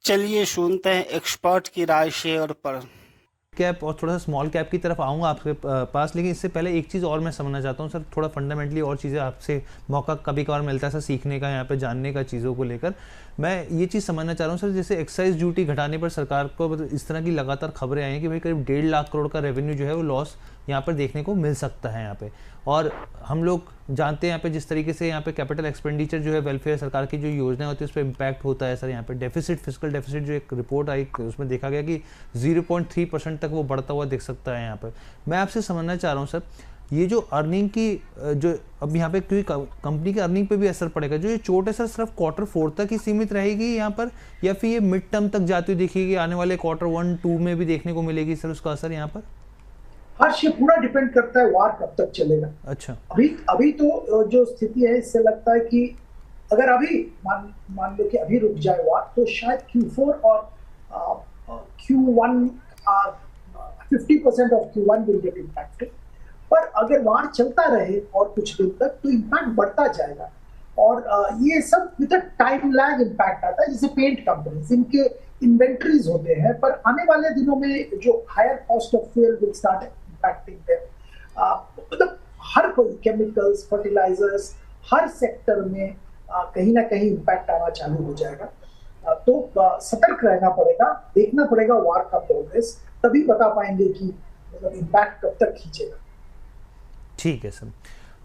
चलिए सुनते हैं एक्सपर्ट की राय शेयर पर। कैप और थोड़ा सा स्मॉल कैप की तरफ आऊँगा आपके पास, लेकिन इससे पहले एक चीज़ और मैं समझना चाहता हूँ सर, थोड़ा फंडामेंटली और चीज़ें आपसे मौका कभी कभार मिलता है सर सीखने का, यहाँ पे जानने का चीज़ों को लेकर। मैं ये चीज़ समझना चाह रहा हूँ सर, जैसे एक्साइज ड्यूटी घटाने पर सरकार को इस तरह की लगातार खबरें आई हैं कि भाई करीब 1.5 लाख करोड़ का रेवेन्यू जो है वो लॉस यहाँ पर देखने को मिल सकता है यहाँ पे। और हम लोग जानते हैं यहाँ पे जिस तरीके से यहाँ पे कैपिटल एक्सपेंडिचर जो है वेलफेयर सरकार की जो योजना होती है उस पर इम्पैक्ट होता है सर। यहाँ पे डेफिसिट, फिजिकल डेफिसिट जो एक रिपोर्ट आई उसमें देखा गया कि 0.3% तक वो बढ़ता हुआ दिख सकता है यहाँ पर। मैं आपसे समझना चाह रहा हूँ सर, ये जो अर्निंग की जो अब यहाँ पे क्योंकि कंपनी के अर्निंग पे भी असर पड़ेगा, जो ये चोट है सर सिर्फ Q4 तक ही सीमित रहेगी यहाँ पर, या फिर ये मिड टर्म तक जाती हुई दिखेगी, आने वाले Q1-2 में भी देखने को मिलेगी सर उसका असर यहाँ पर? हर्ष, ये पूरा डिपेंड करता है वार कब तक चलेगा। अच्छा, अभी तो जो स्थिति है इससे लगता है कि अगर अभी मान लो कि अभी रुक जाए वार तो शायद Q4 और Q1 50% of Q1 will get impacted. पर अगर वार चलता रहे और कुछ दिन तक तो इम्पैक्ट बढ़ता जाएगा। और ये सब with a time lag impact आता है। जैसे पेंट कंपनीज, इनके इन्वेंट्रीज होते हैं, पर आने वाले दिनों में जो higher cost of fuel will start impacting them. मतलब हर कोई केमिकल्स, फर्टिलाइजर्स, हर सेक्टर में कहीं ना कहीं इम्पैक्ट आना चालू हो जाएगा। तो सतर्क रहना पड़ेगा, देखना पड़ेगा वार का प्रोग्रेस, तभी बता पाएंगे कि मतलब इम्पैक्ट कब तक खींचेगा। ठीक है सर।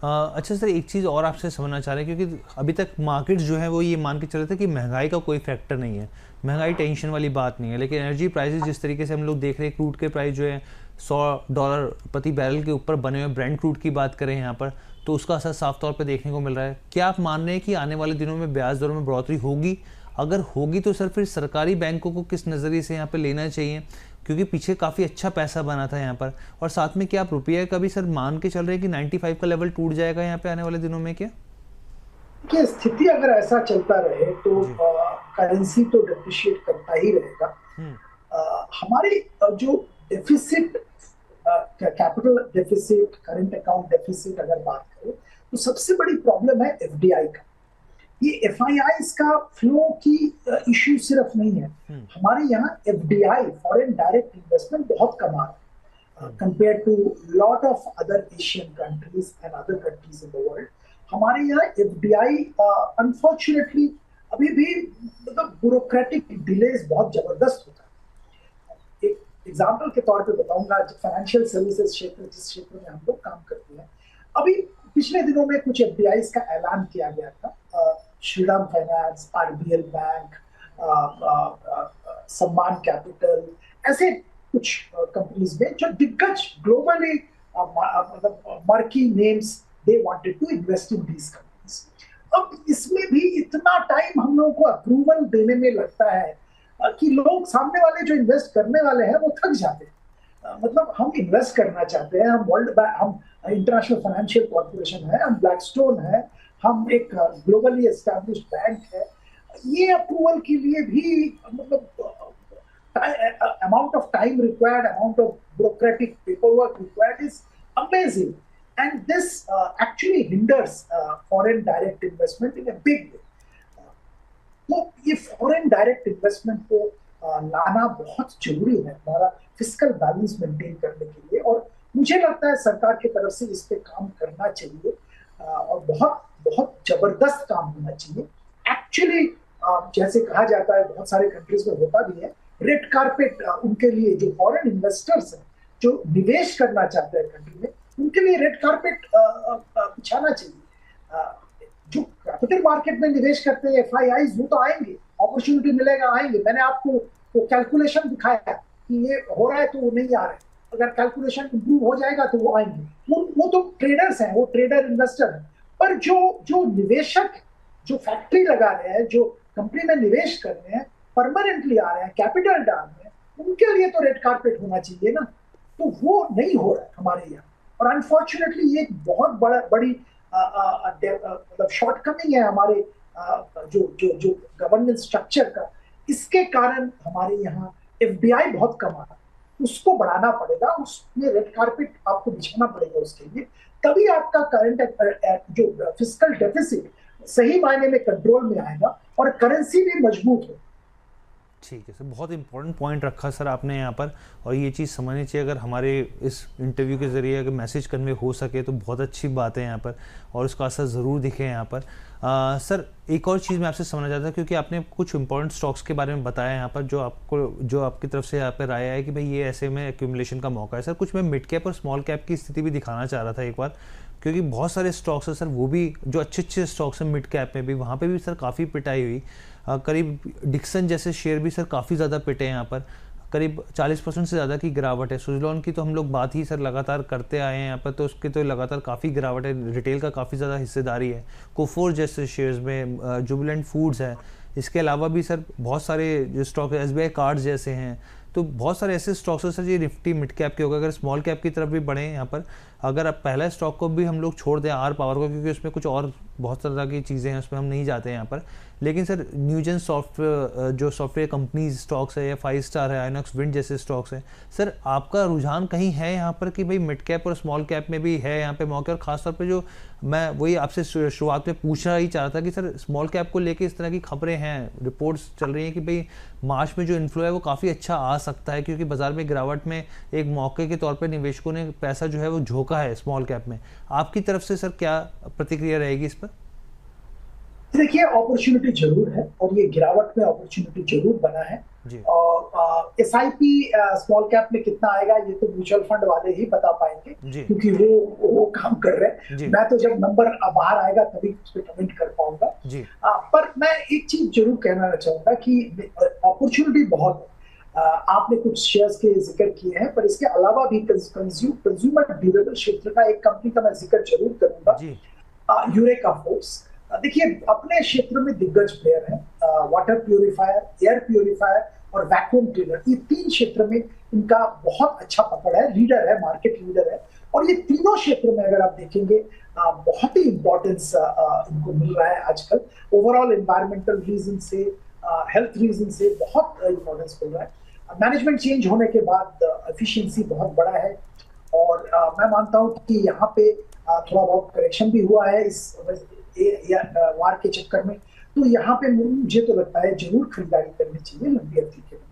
अच्छा सर, एक चीज़ और आपसे समझना चाह रहे हैं, क्योंकि अभी तक मार्केट्स जो है वो ये मान के चल रहे थे कि महंगाई का कोई फैक्टर नहीं है, महंगाई टेंशन वाली बात नहीं है, लेकिन एनर्जी प्राइसेस जिस तरीके से हम लोग देख रहे हैं, क्रूड के प्राइस जो है $100 प्रति बैरल के ऊपर बने हुए, ब्रेंट क्रूड की बात करें यहाँ पर, तो उसका असर साफ तौर पर देखने को मिल रहा है। क्या आप मान रहे हैं कि आने वाले दिनों में ब्याज दरों में बढ़ोतरी होगी? अगर होगी तो सर फिर सरकारी बैंकों को किस नज़रिए से यहाँ पर लेना चाहिए, क्योंकि पीछे काफ़ी अच्छा पैसा बना था यहाँ पर? और साथ में क्या आप रुपये का भी सर मान के चल रहे हैं कि 95 का लेवल टूट जाएगा यहाँ पे आने वाले दिनों में क्या? कि स्थिति अगर ऐसा चलता रहे तो करेंसी तो डेप्रिशिएट करता ही रहेगा। हमारी जो deficit, capital deficit, current account deficit अगर बात करें तो सबसे बड़ी प्रॉब्लम है एफडीआई का। ये एफआईआईज का फ्लो की इश्यू सिर्फ नहीं है। हमारे यहाँ एफडीआई, फॉरेन डायरेक्ट इन्वेस्टमेंट, बहुत कम आ रहा है compare to lot of other Asian countries and other countries in the world. हमारे यहाँ एफडीआई अनफॉर्चुनेटली अभी भी मतलब ब्यूरोक्रेटिक डिलेज बहुत जबरदस्त होता है। एक एग्जाम्पल के तौर पे बताऊंगा, फाइनेंशियल सर्विसेज क्षेत्र, जिस क्षेत्र में हम लोग काम करते हैं, अभी पिछले दिनों में कुछ एफडीआईज का ऐलान किया गया था। Shriram finance, RBL bank, Sammaan capital, ऐसे कुछ कंपनीज में जो दिग्गज ग्लोबली मतलब marquee names, they wanted to invest in these companies. अब इसमें भी इतना टाइम हम लोगों को अप्रूवल देने में लगता है कि लोग, सामने वाले जो इन्वेस्ट करने वाले हैं, वो थक जाते हैं। मतलब हम इन्वेस्ट करना चाहते हैं, हम वर्ल्ड बैंक, हम इंटरनेशनल फाइनेंशियल कॉर्पोरेशन है, हम ब्लैकस्टोन है, हम एक ग्लोबली एस्टैब्लिश्ड बैंक है, ये अप्रूवल के लिए भी मतलब amount of time required, amount of bureaucratic paperwork required is amazing, and this actually hinders foreign direct investment in a big way. तो ये फॉरेन डायरेक्ट इन्वेस्टमेंट को लाना बहुत जरूरी है हमारा फिस्कल बैलेंस मेंटेन करने के लिए, और मुझे लगता है सरकार की तरफ से इस पे काम करना चाहिए और बहुत बहुत जबरदस्त काम होना चाहिए। एक्चुअली जैसे कहा जाता है, बहुत सारे कंट्रीज में होता भी है, रेड कारपेट उनके लिए, जो फॉरेन इन्वेस्टर्स हैं, जो निवेश करना चाहते हैं कंट्री में, उनके लिए रेड कारपेट बिछाना चाहिए। जो कैपिटल मार्केट में निवेश करते हैं एफआईआईज, वो तो आएंगे, अपॉर्चुनिटी मिलेगा, आएंगे। मैंने आपको वो कैलकुलेशन दिखाया कि ये हो रहा है तो वो नहीं आ रहा है, अगर कैलकुलेशन इंप्रूव हो जाएगा तो वो आएंगे। वो तो ट्रेडर्स हैं, वो ट्रेडर इन्वेस्टर हैं। पर जो निवेशक, जो फैक्ट्री लगा रहे हैं, जो कंपनी में निवेश कर रहे हैं, परमानेंटली आ रहे हैं, कैपिटल डाल रहे हैं, उनके लिए तो रेड कारपेट होना चाहिए ना। तो वो नहीं हो रहा है हमारे यहाँ, और अनफॉर्चुनेटली ये एक बहुत बड़ी मतलब शॉर्टकमिंग है हमारे जो गवर्नेंस स्ट्रक्चर का। इसके कारण हमारे यहाँ एफडीआई बहुत कम आ रहा है, उसको बढ़ाना पड़ेगा, उसमें रेड कारपेट आपको बिछाना पड़ेगा उसके लिए, तभी आपका करंट जो फिस्कल डेफिसिट सही मायने में कंट्रोल में आएगा और करेंसी भी मजबूत हो। ठीक है सर, बहुत इंपॉर्टेंट पॉइंट रखा सर आपने यहाँ पर, और ये चीज़ समझनी चाहिए। अगर हमारे इस इंटरव्यू के ज़रिए अगर मैसेज कन्वे हो सके तो बहुत अच्छी बात है यहाँ पर, और उसका असर ज़रूर दिखे यहाँ पर। सर एक और चीज़ मैं आपसे समझना चाहता था, क्योंकि आपने कुछ इंपॉर्टेंट स्टॉक्स के बारे में बताया यहाँ पर, जो आपकी तरफ से यहाँ पर राय है कि भाई ये ऐसे में एक्यूमुलेशन का मौका है। सर कुछ मैं मिड कैप और स्मॉल कैप की स्थिति भी दिखाना चाह रहा था एक बार, क्योंकि बहुत सारे स्टॉक्स हैं सर, वो भी जो अच्छे अच्छे स्टॉक्स हैं मिड कैप में भी, वहाँ पे भी सर काफ़ी पिटाई हुई। करीब डिक्सन जैसे शेयर भी सर काफ़ी ज़्यादा पिटे हैं यहाँ पर, करीब 40% से ज़्यादा की गिरावट है। सुज़लॉन की तो हम लोग बात ही सर लगातार करते आए हैं यहाँ पर, तो उसके तो लगातार काफ़ी गिरावट है, रिटेल का काफ़ी ज़्यादा हिस्सेदारी है। कोफोर जैसे शेयर्स में, जुबिलेंट फूड्स है, इसके अलावा भी सर बहुत सारे जो स्टॉक है, SBI कार्ड्स जैसे हैं, तो बहुत सारे ऐसे स्टॉक्स हैं सर ये निफ्टी मिड कैप के हो गए। अगर स्मॉल कैप की तरफ भी बढ़े यहाँ पर, अगर आप पहला स्टॉक को भी हम लोग छोड़ दें आर पावर को, क्योंकि उसमें कुछ और बहुत तरह की चीज़ें हैं, उसमें हम नहीं जाते हैं यहाँ पर, लेकिन सर न्यूजन सॉफ्टवेयर जो सॉफ्टवेयर कंपनीज स्टॉक्स है, या 5 स्टार है, आइनॉक्स विंड जैसे स्टॉक्स हैं, सर आपका रुझान कहीं है यहाँ पर कि भाई मिड कैप और स्मॉल कैप में भी है यहाँ पे मौके? और खासतौर पे जो मैं वही आपसे शुरुआत में पूछना ही चाह रहा था कि सर स्मॉल कैप को लेके इस तरह की खबरें हैं, रिपोर्ट्स चल रही हैं कि भाई मार्च में जो इन्फ्लो है वो काफ़ी अच्छा आ सकता है, क्योंकि बाजार में गिरावट में एक मौके के तौर पर निवेशकों ने पैसा जो है वो झोंका है स्मॉल कैप में। आपकी तरफ से सर क्या प्रतिक्रिया रहेगी इस पर? देखिए, अपॉर्चुनिटी जरूर है, और ये गिरावट में अपॉर्चुनिटी जरूर बना है। और SIP स्मॉल कैप में कितना आएगा ये तो म्यूचुअल फंड वाले ही बता पाएंगे, क्योंकि वो काम कर रहे हैं। मैं तो जब नंबर बाहर आएगा तभी उस पर कमेंट कर पाऊंगा। पर मैं एक चीज जरूर कहना चाहूंगा कि अपॉर्चुनिटी बहुत है। आपने कुछ शेयर्स के जिक्र किए हैं, पर इसके अलावा भी कंज्यूमर ड्यूरेबल क्षेत्र का एक कंपनी का मैं जिक्र जरूर करूंगा, यूरेका फोर्स। देखिए, अपने क्षेत्र में दिग्गज प्लेयर है, वाटर प्यूरिफायर, एयर प्यूरिफायर और वैक्यूम क्लीनर, ये 3 क्षेत्र में इनका बहुत अच्छा पकड़ है, लीडर है, मार्केट लीडर है। और ये तीनों क्षेत्र में अगर आप देखेंगे बहुत ही इंपॉर्टेंस इनको मिल रहा है आजकल। ओवरऑल एनवायरमेंटल रीजन से, हेल्थ रीजन से बहुत इंपॉर्टेंस मिल रहा है। मैनेजमेंट चेंज होने के बाद एफिशिएंसी बहुत बड़ा है, और मैं मानता हूँ कि यहाँ पे थोड़ा बहुत करेक्शन भी हुआ है इस वार के चक्कर में, तो यहाँ पे मुझे तो लगता है जरूर खरीदारी करनी चाहिए लंबी अवधि के लिए।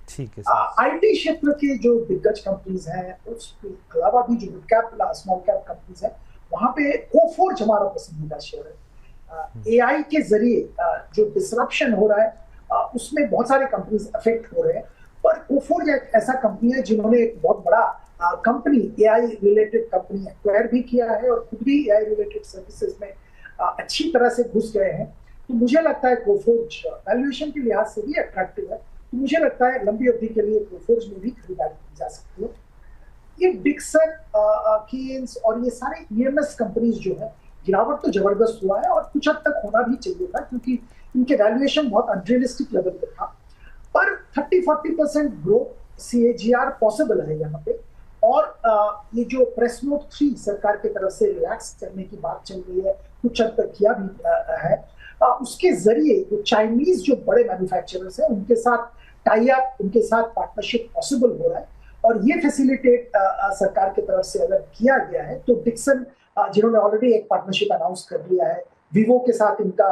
ठीक है। IT क्षेत्र के जो दिग्गज कंपनीज हैं, उसके अलावा भी जो mid cap small cap companies हैं, वहाँ पे कोफोर्ज हमारा पसंदीदा शेयर है। AI के जरिए जो डिसरप्शन हो रहा है उसमें बहुत सारे कंपनीज अफेक्ट हो रहे हैं, पर कोफोर्ज एक ऐसा कंपनी है जिन्होंने एक बहुत बड़ा company AI related company acquire भी किया है, और खुद भी AI रिलेटेड सर्विसेज में अच्छी तरह से घुस गए हैं। तो मुझे लगता है कोफोर्ज वैल्यूएशन के लिहाज से भी अट्रैक्टिव है, तो मुझे लगता है लंबी अवधि के लिए कोफोर्ज में भी खरीदारी की जा सकती है। ये डिक्सन, कीन्स और ये सारे EMS कंपनीज जो है, गिरावट तो जबरदस्त हुआ है, और कुछ हद तक होना भी चाहिए था, क्योंकि इनके वैल्यूएशन बहुत अनरियलिस्टिक लेवल पे था। पर 30-40% ग्रोथ CAGR पॉसिबल है यहाँ पे। और ये जो प्रेस नोट 3 सरकार की तरफ से रिलैक्स करने की बात चल रही है, कुछ हद तक किया भी है, उसके जरिए जो चाइनीज जो बड़े मैन्युफैक्चरर्स हैं उनके साथ टाई अप, उनके साथ पार्टनरशिप पॉसिबल हो रहा है। और ये फैसिलिटेट सरकार की तरफ से अगर किया गया है, तो डिक्सन जिन्होंने ऑलरेडी एक पार्टनरशिप अनाउंस कर लिया है, विवो के साथ इनका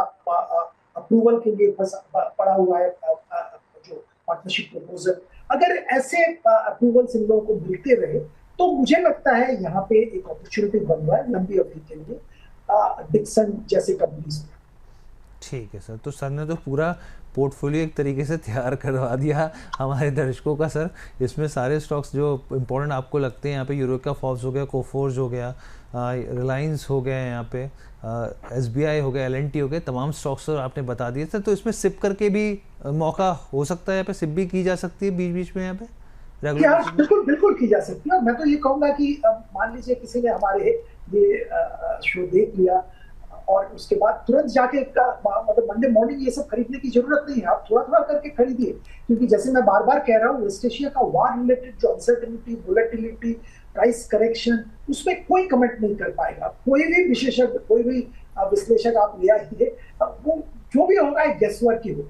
अप्रूवल के लिए पड़ा हुआ है जो पार्टनरशिप प्रपोजल, अगर ऐसे अप्रूवल्स इन लोगों को मिलते रहे तो मुझे लगता है यहाँ पे एक अपॉर्चुनिटी बन रहा है लंबी अवधि के लिए डिक्सन जैसे कंपनीज में। ठीक है सर, तो सर ने तो पूरा पोर्टफोलियो एक तरीके से तैयार करवा दिया हमारे दर्शकों का सर। इसमें सारे स्टॉक्स जो इम्पोर्टेंट आपको लगते हैं, यहाँ पे यूरोका फॉर्ब्स हो गया, कोफोर्ज हो गया, रिलायंस हो गया, यहाँ पे SBI हो गया, LNT हो गया, तमाम स्टॉक्स आपने बता दिए सर। तो इसमें सिप करके भी मौका हो सकता है, यहाँ पे सिप भी की जा सकती है बीच बीच में यहाँ पे? बिल्कुल बिल्कुल की जा सकती है। और मैं तो ये कहूँगा कि मान लीजिए किसी ने हमारे ये शो देख लिया और उसके बाद तुरंत जाके मतलब मंडे मॉर्निंग ये सब खरीदने की जरूरत नहीं है, आप थोड़ा थोड़ा करके खरीदिए। क्योंकि जैसे मैं बार बार कह रहा हूँ, वेस्ट एशिया का वार रिलेटेड जो अनसर्टेनिटी, वोलेटिलिटी, प्राइस करेक्शन, उसमें कोई कमेंट नहीं कर पाएगा। कोई भी विशेषज्ञ, कोई भी विश्लेषक आप ले आइए, वो जो भी होगा एक गेसवर्क ही हो।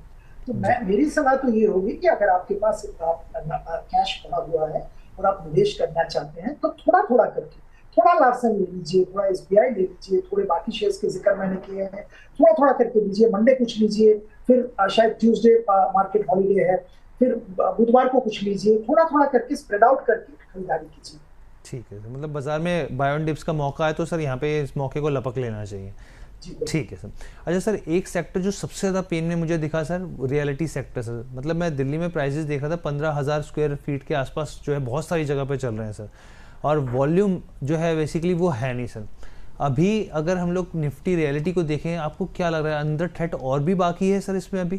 तो मेरी सलाह तो ये होगी कि अगर आपके पास कैश पड़ा हुआ है और आप निवेश करना चाहते हैं, तो थोड़ा थोड़ा करके थोड़ा लार्सन ले लीजिए, थोड़ा एसबीआई ले लीजिए, थोड़े बाकी शेयर्स के जिक्र मैंने किए हैं, थोड़ा थोड़ा करके लीजिए, मंडे कुछ लीजिए, फिर शायद ट्यूसडे मार्केट हॉलीडे है, फिर बुधवार को कुछ लीजिए, थोड़ा थोड़ा करके स्प्रेड आउट करके खरीदारी कीजिए। ठीक है, मतलब बाजार में बाय ऑन डिप्स का मौका है तो सर यहाँ पे इस मौके को लपक लेना चाहिए। ठीक है सर। अच्छा सर, एक सेक्टर जो सबसे ज़्यादा पेन में मुझे दिखा सर, रियलिटी सेक्टर सर। मतलब मैं दिल्ली में प्राइजेस देख रहा था, 15,000 स्क्वायर फीट के आसपास जो है बहुत सारी जगह पे चल रहे हैं सर, और वॉल्यूम जो है बेसिकली वो है नहीं सर। अभी अगर हम लोग निफ्टी रियलिटी को देखें, आपको क्या लग रहा है, अंदर थ्रेट और भी बाकी है सर इसमें अभी?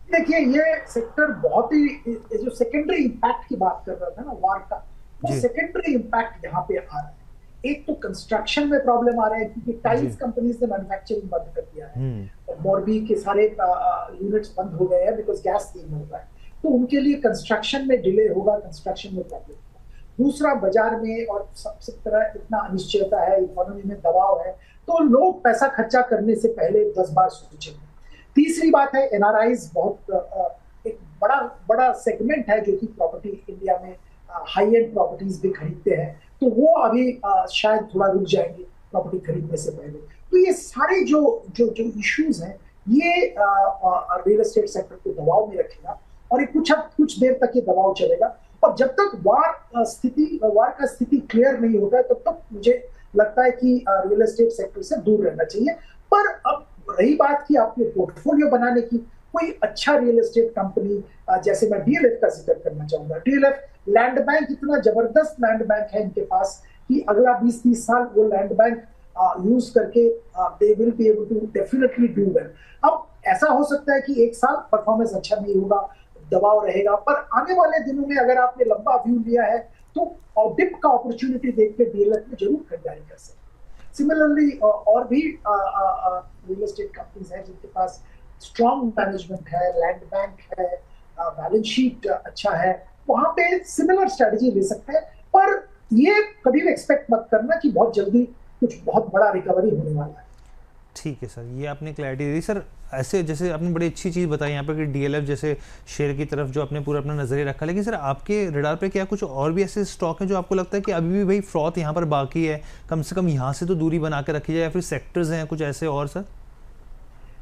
देखिए, ये सेक्टर बहुत ही, जो सेकेंडरी इम्पैक्ट की बात कर रहा था ना वार का, वो सेकेंडरी इम्पैक्ट यहाँ पे आ रहा है। एक तो कंस्ट्रक्शन में प्रॉब्लम आ रहा है क्योंकि टाइल्स कंपनीज ने मैन्युफैक्चरिंग बंद कर दिया है, और मोरबी के सारे यूनिट्स बंद हो गए हैं बिकॉज गैस नहीं मिल रहा है, तो उनके लिए कंस्ट्रक्शन में डिले होगा, कंस्ट्रक्शन में प्रॉब्लम होगा। दूसरा, बाजार में और सबसे तरह इतना अनिश्चयता है, इकोनॉमी में दबाव है, तो लोग पैसा खर्चा करने से पहले 10 बार सोचेंगे। तीसरी बात है, एनआरआईज बहुत एक बड़ा सेगमेंट है जो कि प्रॉपर्टी इंडिया में हाई एंड प्रॉपर्टीज भी खरीदते हैं, तो वो अभी शायद थोड़ा रुक जाएंगे प्रॉपर्टी खरीदने से पहले। तो ये सारे जो इश्यूज हैं, ये रियल एस्टेट सेक्टर को दबाव में रखेगा, और ये कुछ देर तक ये दबाव चलेगा। और जब तक वार का स्थिति क्लियर नहीं होता है, तब तक मुझे लगता है कि रियल एस्टेट सेक्टर से दूर रहना चाहिए। पर अब रही बात की आपके पोर्टफोलियो बनाने की, कोई अच्छा रियल एस्टेट कंपनी, जैसे मैं डीएलएफ का जिक्र करना चाहूंगा। डीएलएफ लैंड बैंक, इतना जबरदस्त लैंड बैंक है इनके पास कि अगला 20-30 साल वो लैंड बैंक यूज करके they will be able to definitely do well. अब ऐसा हो सकता है कि एक साल परफॉर्मेंस अच्छा नहीं होगा, दबाव रहेगा, पर आने वाले दिनों में अगर आपने लंबा व्यू लिया है तो डिप का अपॉर्चुनिटी देख के डीएलएफ में जरूर खरीदारी कर सकते हैं। सिमिलरली और भी रियल एस्टेट कंपनीज हैं जिनके पास स्ट्रॉन्ग मैनेजमेंट है, लैंड बैंक है, बैलेंस शीट अच्छा है, वहां पे सिमिलर स्ट्रेटजी ले सकते हैं। पर ये कभी भी एक्सपेक्ट मत करना कि बहुत जल्दी कुछ बहुत बड़ा रिकवरी होने वाला है। ठीक है सर, ये आपने क्लैरिटी दी सर। ऐसे जैसे आपने बड़ी अच्छी चीज़ बताई यहाँ पे कि डीएलएफ जैसे शेयर की तरफ जो आपने पूरा अपना नजरिया रखा, लेकिन सर आपके रडार पे क्या कुछ और भी ऐसे स्टॉक हैं जो आपको लगता है कि अभी भी भाई फ्रॉथ यहाँ पर बाकी है, कम से कम यहाँ से तो दूरी बना के रखी जाए, या फिर सेक्टर्स हैं कुछ ऐसे और सर?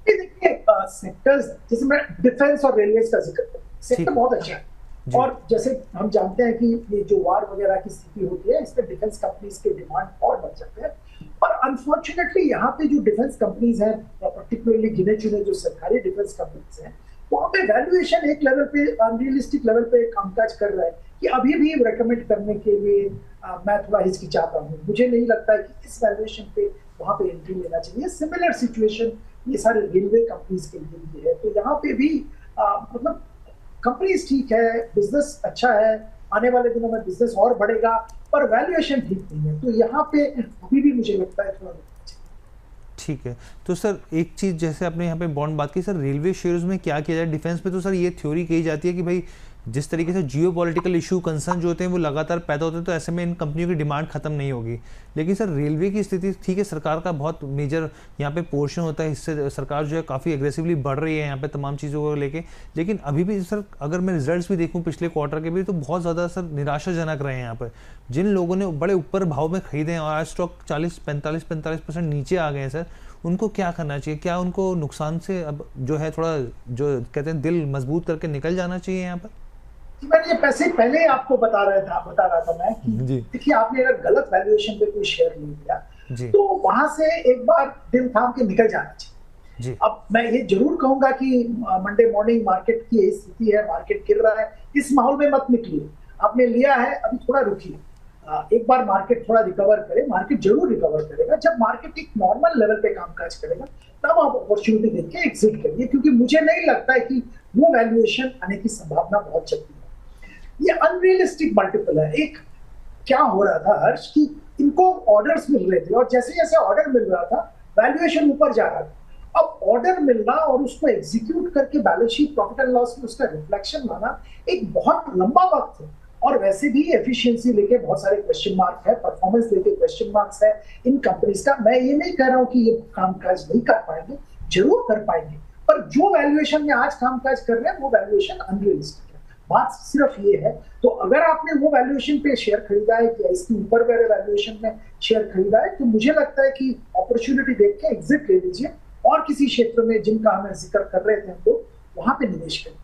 देखिए, सेक्टर्स जैसे मैं डिफेंस और रेलवे का जिक्र करूँ, सेक्टर बहुत अच्छा है, और जैसे हम जानते हैं कि ये जो वार वगैरह की स्थिति होती है, इसमें डिफेंस कंपनीज के डिमांड और बढ़ जाते हैं। पर अनफॉर्चुनेटली यहाँ पे जो डिफेंस कंपनीज हैं, पर्टिकुलरली गिने चुने जो सरकारी डिफेंस कंपनीज हैं, वहाँ पे वैल्यूएशन एक लेवल पे, अनरियलिस्टिक लेवल पे कामकाज कर रहा है कि अभी भी रिकमेंड करने के लिए मैं थोड़ा हिचकिचाता हूँ। मुझे नहीं लगता है कि इस वैल्यूएशन पे वहाँ पे एंट्री लेना चाहिए। सिमिलर सिचुएशन ये सारे रेलवे कंपनीज के लिए भी है, तो यहाँ पे भी मतलब कंपनीज ठीक है, बिजनेस अच्छा है, आने वाले दिनों में बिजनेस और बढ़ेगा, पर वैल्यूएशन ठीक नहीं है, तो यहाँ पे अभी भी मुझे लगता है थोड़ा। ठीक है, तो सर एक चीज़ जैसे आपने यहाँ पे बॉन्ड बात की, सर रेलवे शेयर्स में क्या किया जाए? डिफेंस में तो सर ये थ्योरी कही जाती है कि भाई जिस तरीके से जियो पॉलिटिकल इशू कंसर्न जो होते हैं वो लगातार पैदा होते हैं, तो ऐसे में इन कंपनियों की डिमांड खत्म नहीं होगी। लेकिन सर रेलवे की स्थिति ठीक है, सरकार का बहुत मेजर यहाँ पे पोर्शन होता है, इससे सरकार जो है काफ़ी एग्रेसिवली बढ़ रही है यहाँ पे तमाम चीज़ों को लेके, लेकिन अभी भी सर अगर मैं रिजल्ट्स भी देखूँ पिछले क्वार्टर के भी, तो बहुत ज़्यादा सर निराशाजनक रहे हैं यहाँ पर। जिन लोगों ने बड़े ऊपर भाव में खरीदे हैं और आज स्टॉक 45% नीचे आ गए हैं सर, उनको क्या करना चाहिए? क्या उनको नुकसान से अब जो है थोड़ा जो कहते हैं दिल मजबूत करके निकल जाना चाहिए यहाँ पर? मैंने ये पैसे पहले ही आपको बता रहा था मैं कि देखिए, आपने अगर गलत वैल्यूएशन पे कोई शेयर ले लिया तो वहां से एक बार दिल थाम के निकल जाना चाहिए। अब मैं ये जरूर कहूंगा कि मंडे मॉर्निंग मार्केट की यही स्थिति है, मार्केट गिर रहा है, इस माहौल में मत निकलिए। आपने लिया है, अभी थोड़ा रुकिए, एक बार मार्केट थोड़ा रिकवर करे, मार्केट जरूर रिकवर करेगा। जब मार्केट एक नॉर्मल लेवल पे कामकाज करेगा तब आप अपॉर्चुनिटी देख के एग्जिट करिए, क्योंकि मुझे नहीं लगता है कि वो वैल्यूएशन आने की संभावना बहुत जल्दी है। ये अनरियलिस्टिक मल्टीपल है। एक क्या हो रहा था हर्ष कि इनको ऑर्डर्स मिल रहे थे, और जैसे जैसे ऑर्डर मिल रहा था वैल्यूएशन ऊपर जा रहा था। अब ऑर्डर मिलना और उसको एग्जीक्यूट करके balance sheet profit and loss में उसका रिफ्लेक्शन लाना एक बहुत लंबा वक्त है, और वैसे भी एफिशिएंसी लेके बहुत सारे क्वेश्चन मार्क है, परफॉर्मेंस लेके क्वेश्चन मार्क्स है इन कंपनीज का। मैं ये नहीं कह रहा हूँ कि ये कामकाज नहीं कर पाएंगे, जरूर कर पाएंगे, पर जो वैल्यूएशन में आज कामकाज कर रहे हैं वो वैल्यूएशन अनरियलिस्टिक है। बात सिर्फ ये है। तो अगर आपने वो वैल्यूएशन पे शेयर खरीदा है या इसके ऊपर वाले वैल्यूएशन में शेयर खरीदा है, तो मुझे लगता है कि अपॉर्चुनिटी देख के एग्जिट ले लीजिए और किसी क्षेत्र में जिनका हमें जिक्र कर रहे थे हम लोग, वहां पे निवेश करें।